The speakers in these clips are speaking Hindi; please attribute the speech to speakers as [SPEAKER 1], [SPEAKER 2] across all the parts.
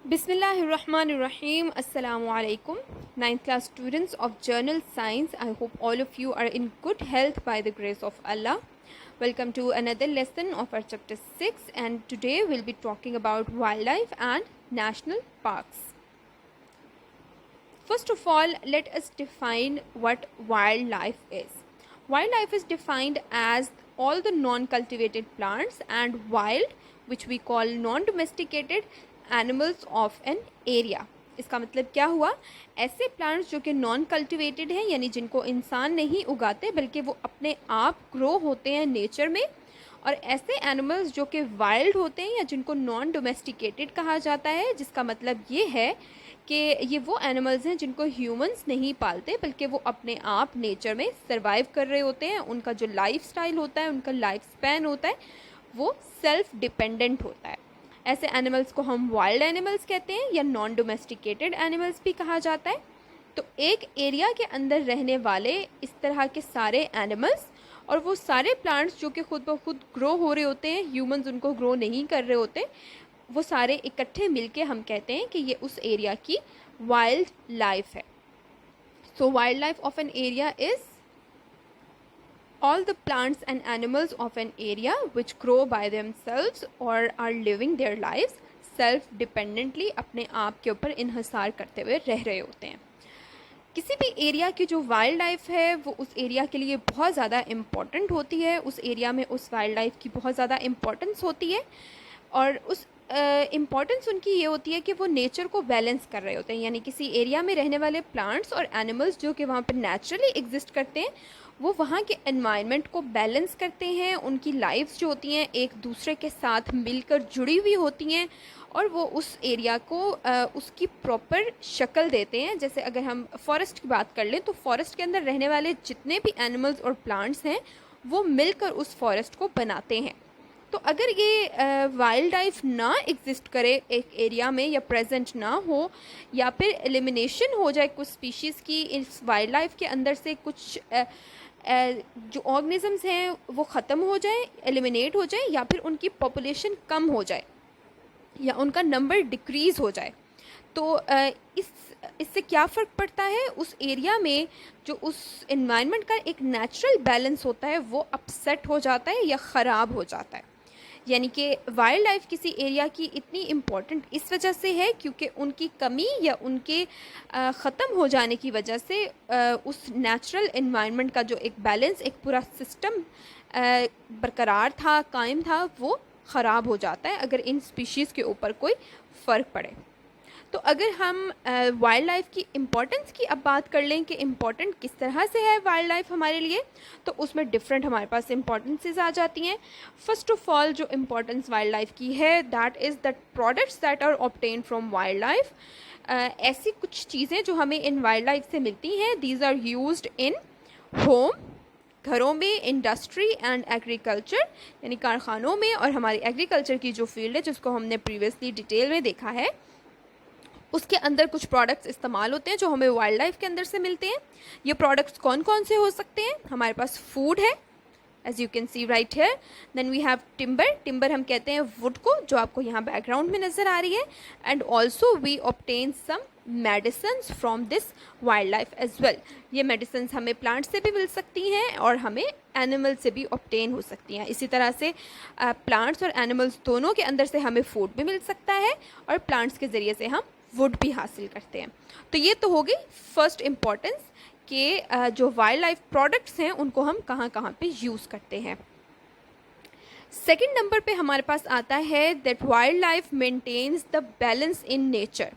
[SPEAKER 1] Bismillahirrahmanirrahim. Assalamu alaikum. Ninth class students of Journal Science. I hope all of you are in good health by the grace of Allah. Welcome to another lesson of our chapter 6, and today we'll be talking about wildlife and national parks. First of all, let us define what wildlife is. Wildlife is defined as all the non-cultivated plants and wild, which we call non-domesticated animals of an area. इसका मतलब क्या हुआ? ऐसे प्लांट्स जो कि नॉन कल्टिवेटेड हैं, यानी जिनको इंसान नहीं उगाते बल्कि वो अपने आप ग्रो होते हैं नेचर में, और ऐसे एनिमल्स जो कि वाइल्ड होते हैं या जिनको नॉन डोमेस्टिकेटेड कहा जाता है, जिसका मतलब ये है कि ये वो एनिमल्स हैं जिनको ह्यूमंस नहीं पालते बल्कि वो अपने आप नेचर में सर्वाइव कर रहे होते हैं। उनका जो लाइफ स्टाइल होता है, उनका लाइफ स्पैन होता है, वो सेल्फ डिपेंडेंट होता है। ऐसे एनिमल्स को हम वाइल्ड एनिमल्स कहते हैं या नॉन डोमेस्टिकेटेड एनिमल्स भी कहा जाता है। तो एक एरिया के अंदर रहने वाले इस तरह के सारे एनिमल्स और वो सारे प्लांट्स जो कि खुद ब खुद ग्रो हो रहे होते हैं, ह्यूमंस उनको ग्रो नहीं कर रहे होते, वो सारे इकट्ठे मिलके हम कहते हैं कि ये उस एरिया की वाइल्ड लाइफ है। So wildlife of an area is all the plants and animals of an area which grow by themselves or are living their lives self dependently, अपने आप के ऊपर इन्हिसार करते हुए रह रहे होते हैं। किसी भी एरिया की जो वाइल्ड लाइफ है वो उस एरिया के लिए बहुत ज़्यादा इम्पॉर्टेंट होती है, उस एरिया में उस वाइल्ड लाइफ की बहुत ज़्यादा इम्पॉर्टेंस होती है, और उस इम्पॉर्टेंस उनकी ये होती है कि वो नेचर को बैलेंस कर रहे होते हैं। यानी किसी एरिया में रहने वाले प्लांट्स और एनिमल्स जो कि वहाँ पर नेचुरली एग्जिस्ट करते हैं, वो वहाँ के एनवायरनमेंट को बैलेंस करते हैं। उनकी लाइफ्स जो होती हैं एक दूसरे के साथ मिलकर जुड़ी हुई होती हैं, और वो उस एरिया को उसकी प्रॉपर शक्ल देते हैं। जैसे अगर हम फॉरेस्ट की बात कर लें तो फॉरेस्ट के अंदर रहने वाले जितने भी एनिमल्स और प्लांट्स हैं वो मिलकर उस फॉरेस्ट को बनाते हैं। तो अगर ये वाइल्ड लाइफ ना एग्जिस्ट करे एक एरिया में, या प्रेजेंट ना हो, या फिर एलिमिनेशन हो जाए कुछ स्पीशीज़ की इस वाइल्ड लाइफ के अंदर से, कुछ जो ऑर्गेनिजम्स हैं वो ख़त्म हो जाए, एलिमिनेट हो जाए, या फिर उनकी पॉपुलेशन कम हो जाए या उनका नंबर डिक्रीज़ हो जाए, तो इससे क्या फ़र्क पड़ता है? उस एरिया में जो उस इन्वायरमेंट का एक नेचुरल बैलेंस होता है वो अपसेट हो जाता है या ख़राब हो जाता है। यानी कि वाइल्ड लाइफ किसी एरिया की इतनी इम्पॉर्टेंट इस वजह से है क्योंकि उनकी कमी या उनके ख़त्म हो जाने की वजह से उस नेचुरल इन्वायरमेंट का जो एक बैलेंस, एक पूरा सिस्टम बरकरार था, कायम था, वो ख़राब हो जाता है अगर इन स्पीशीज़ के ऊपर कोई फ़र्क पड़े। तो अगर हम वाइल्ड लाइफ की इम्पोर्टेंस की अब बात कर लें कि इम्पॉर्टेंट किस तरह से है वाइल्ड लाइफ हमारे लिए, तो उसमें डिफरेंट हमारे पास इम्पॉर्टेंसेस आ जाती हैं। फर्स्ट ऑफ ऑल जो इम्पॉर्टेंस वाइल्ड लाइफ की है, that is the products that are obtain from wild life. ऐसी कुछ चीज़ें जो हमें इन वाइल्ड लाइफ से मिलती हैं, these are used in home, घरों में, इंडस्ट्री एंड एग्रीकल्चर, यानी कारखानों में, और हमारी एग्रीकल्चर की जो फील्ड है जिसको हमने प्रीवियसली डिटेल में देखा है, उसके अंदर कुछ प्रोडक्ट्स इस्तेमाल होते हैं जो हमें वाइल्ड लाइफ के अंदर से मिलते हैं। ये प्रोडक्ट्स कौन कौन से हो सकते हैं? हमारे पास फूड है, as you can see right here. Then we have timber, timber हम कहते हैं वुड को, जो आपको यहाँ बैकग्राउंड में नज़र आ रही है। And also we obtain some medicines from this wild life as well. ये मेडिसिन्स हमें प्लांट से भी मिल सकती हैं और हमें एनिमल से भी ऑब्टेन हो सकती हैं। इसी तरह से प्लांट्स और एनिमल्स दोनों के अंदर से हमें फूड भी मिल सकता है, और प्लांट्स के ज़रिए से हम वुड भी हासिल करते हैं। तो ये तो हो गई फर्स्ट इम्पॉर्टेंस कि जो वाइल्ड लाइफ प्रोडक्ट्स हैं उनको हम कहाँ कहाँ पे यूज़ करते हैं। सेकंड नंबर पे हमारे पास आता है that wild life maintains the balance in nature.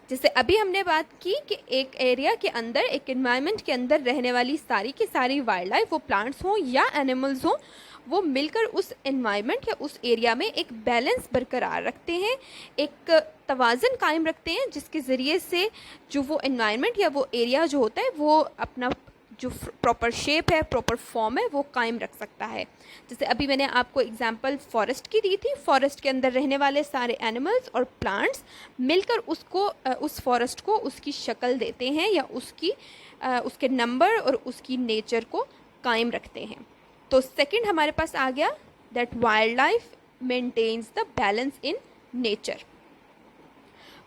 [SPEAKER 1] जैसे अभी हमने बात की कि एक एरिया के अंदर, एक एनवायरनमेंट के अंदर रहने वाली सारी की सारी वाइल्ड लाइफ, वो प्लांट्स हों या एनिमल्स हों, वो मिलकर उस एनवायरनमेंट या उस एरिया में एक बैलेंस बरकरार रखते हैं, एक तवाज़न कायम रखते हैं, जिसके ज़रिए से जो वो एनवायरनमेंट या वो एरिया जो होता है वो अपना जो प्रॉपर शेप है, प्रॉपर फॉर्म है, वो कायम रख सकता है। जैसे अभी मैंने आपको एग्जांपल फॉरेस्ट की दी थी। फॉरेस्ट के अंदर रहने वाले सारे एनिमल्स और प्लांट्स मिलकर उसको उस फॉरेस्ट को उसकी शक्ल देते हैं या उसके नंबर और उसकी नेचर को कायम रखते हैं। तो सेकंड हमारे पास आ गया that wild life maintains the balance in nature.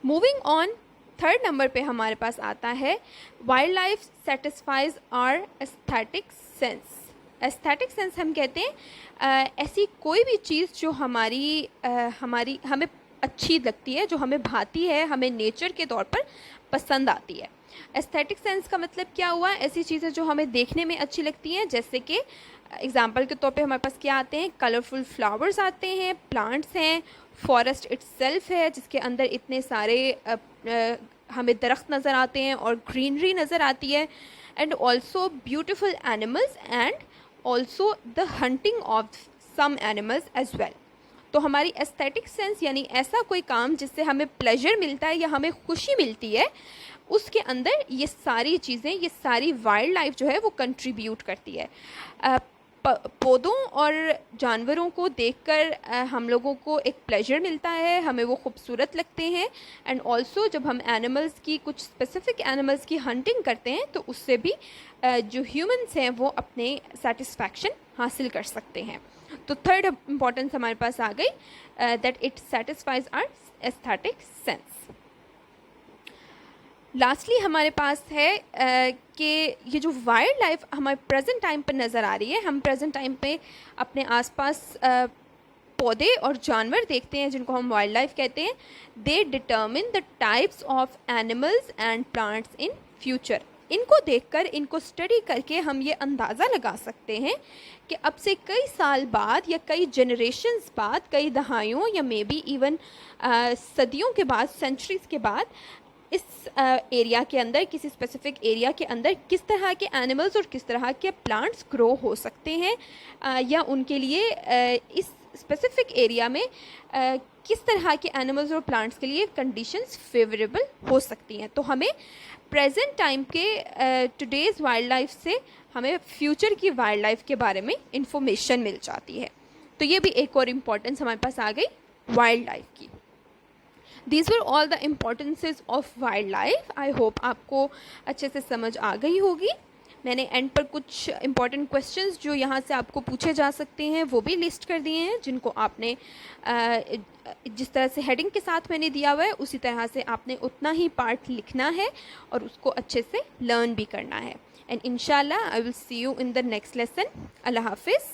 [SPEAKER 1] Moving on, third number पे हमारे पास आता है wild life satisfies our aesthetic sense. Aesthetic sense हम कहते हैं ऐसी कोई भी चीज़ जो हमारी हमें अच्छी लगती है, जो हमें भाती है, हमें नेचर के तौर पर पसंद आती है। एस्थेटिक सेंस का मतलब क्या हुआ? ऐसी चीज़ें जो हमें देखने में अच्छी लगती हैं, जैसे कि एग्जाम्पल के तौर पे हमारे पास क्या आते हैं? कलरफुल फ्लावर्स आते हैं, प्लांट्स हैं, फॉरेस्ट इट्सेल्फ है जिसके अंदर इतने सारे हमें दरख्त नज़र आते हैं और ग्रीनरी नज़र आती है, and also beautiful animals and also the hunting of some animals as well. तो हमारी एस्थेटिक सेंस यानी ऐसा कोई काम जिससे हमें प्लेजर मिलता है या हमें खुशी मिलती है, उसके अंदर ये सारी चीज़ें, ये सारी वाइल्ड लाइफ जो है वो कंट्रीब्यूट करती है। पौधों और जानवरों को देखकर हम लोगों को एक प्लेजर मिलता है, हमें वो खूबसूरत लगते हैं, एंड ऑल्सो जब हम एनिमल्स की, कुछ स्पेसिफिक एनिमल्स की हंटिंग करते हैं तो उससे भी जो ह्यूमंस हैं वो अपने सेटिस्फैक्शन हासिल कर सकते हैं। तो थर्ड इम्पॉर्टेंस हमारे पास आ गई that it satisfies our aesthetic sense. Lastly हमारे पास है कि ये जो वाइल्ड लाइफ हमारे प्रेजेंट टाइम पर नज़र आ रही है, हम प्रेजेंट टाइम पे अपने आसपास पौधे और जानवर देखते हैं जिनको हम वाइल्ड लाइफ कहते हैं। दे determine the types of animals and plants in future. इनको देखकर, इनको स्टडी करके हम ये अंदाज़ा लगा सकते हैं कि अब से कई साल बाद या कई जनरेशन्स बाद, कई दहाइयों या मे बी इवन सदियों के बाद, सेंचुरीज़ के बाद, इस एरिया के अंदर, किसी स्पेसिफिक एरिया के अंदर किस तरह के एनिमल्स और किस तरह के प्लांट्स ग्रो हो सकते हैं, या उनके लिए इस स्पेसिफिक एरिया में किस तरह के एनिमल्स और प्लांट्स के लिए कंडीशंस फेवरेबल हो सकती हैं। तो हमें प्रेजेंट टाइम के टुडेज़ वाइल्ड लाइफ से हमें फ्यूचर की वाइल्ड लाइफ के बारे में इंफॉर्मेशन मिल जाती है। तो ये भी एक और इम्पोर्टेंस हमारे पास आ गई वाइल्ड लाइफ की। These were all the importances of wildlife. I hope आपको अच्छे से समझ आ गई होगी। मैंने एंड पर कुछ इम्पॉर्टेंट क्वेश्चंस जो यहाँ से आपको पूछे जा सकते हैं वो भी लिस्ट कर दिए हैं, जिनको आपने जिस तरह से हेडिंग के साथ मैंने दिया हुआ है उसी तरह से आपने उतना ही पार्ट लिखना है और उसको अच्छे से लर्न भी करना है। एंड इंशाल्लाह I will see you in the next lesson. अल्लाह हाफिज़।